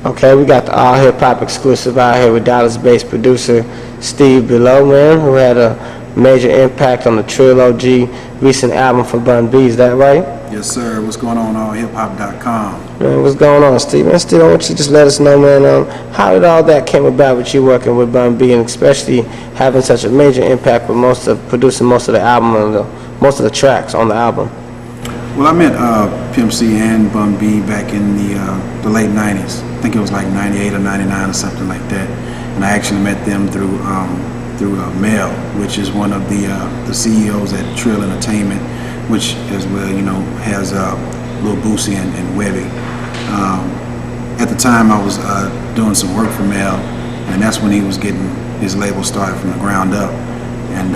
Okay, we got the all hip hop exclusive out here with Dallas-based producer Steve Below, man, who had a major impact on the Trilogy recent album for Bun B. Is that right? Yes, sir. What's going on allhiphop.com? Man, what's going on, Steve? Man, Steve, I want you to just let us know, man, how did all that came about with you working with Bun B, and especially having such a major impact with producing most of the album and most of the tracks on the album? Well, I met Pimp C and Bun B back in the late 90s. I think it was like 98 or 99 or something like that. And I actually met them through Mel, which is one of the CEOs at Trill Entertainment, which as well, you know, has Lil Boosie and Webby. At the time, I was doing some work for Mel, and that's when he was getting his label started from the ground up. And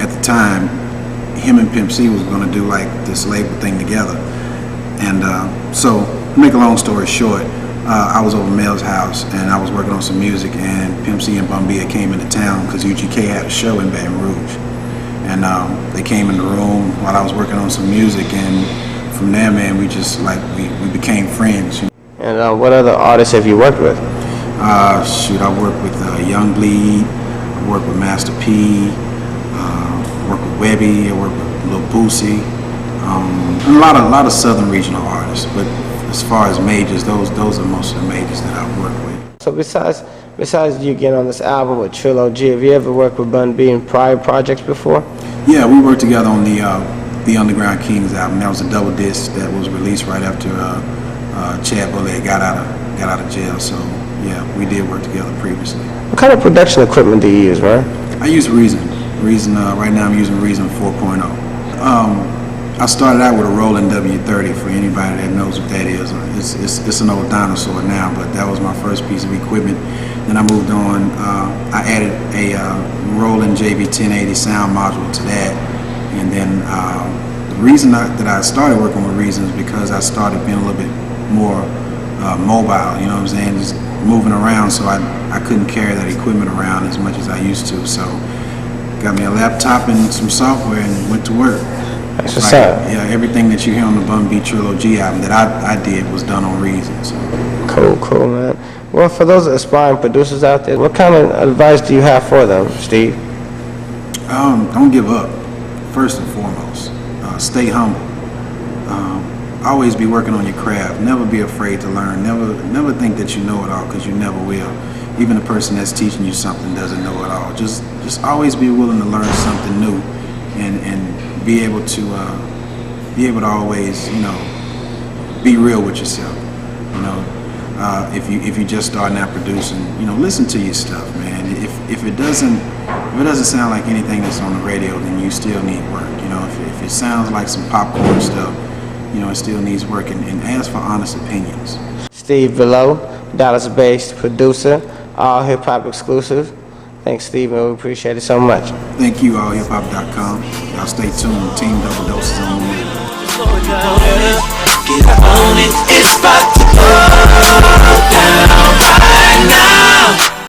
at the time, him and Pimp C was going to do like this label thing together. And so, to make a long story short, I was over Mel's house and I was working on some music, and Pimp C and Bun B came into town because UGK had a show in Baton Rouge. And they came in the room while I was working on some music, and from there, man, we just like, we became friends. And what other artists have you worked with? Shoot, I worked with Young Bleed, I worked with Master P, I worked with Webby, I worked with Lil Boosie, and a lot of Southern regional artists. But as far as majors, those are most of the majors that I've worked with. So besides you getting on this album with Trilogy, have you ever worked with Bun B in prior projects before? Yeah, we worked together on the Underground Kings album. That was a double disc that was released right after Chad Bollett got out of jail. So yeah, we did work together previously. What kind of production equipment do you use, man? I use Reason. Right now I'm using Reason 4.0. I started out with a Roland W30. For anybody that knows what that is, it's an old dinosaur now, but that was my first piece of equipment. Then I moved on. I added a Roland JV1080 sound module to that, and then the reason that I started working with Reason is because I started being a little bit more mobile. You know what I'm saying? Just moving around, so I couldn't carry that equipment around as much as I used to. So got me a laptop and some software and went to work. That's what's up. Yeah, everything that you hear on the Bun B Trilogy album that I did was done on Reason. So. Cool, man. Well, for those aspiring producers out there, what kind of advice do you have for them, Steve? Don't give up, first and foremost. Stay humble. Always be working on your craft. Never be afraid to learn. Never think that you know it all, because you never will. Even the person that's teaching you something doesn't know it all. Just always be willing to learn something new, and be able to always, you know, be real with yourself. You know, if you're just starting out producing, you know, listen to your stuff, man. If it doesn't sound like anything that's on the radio, then you still need work. You know, if it sounds like some popcorn stuff, you know, it still needs work, and ask for honest opinions. Steve Below, Dallas-based producer, all hip hop exclusive. Thanks, Steve, and we appreciate it so much. Thank you, allhiphop.com. Y'all stay tuned. Team Double Doses on the way. Get on it, it's about to go down right now.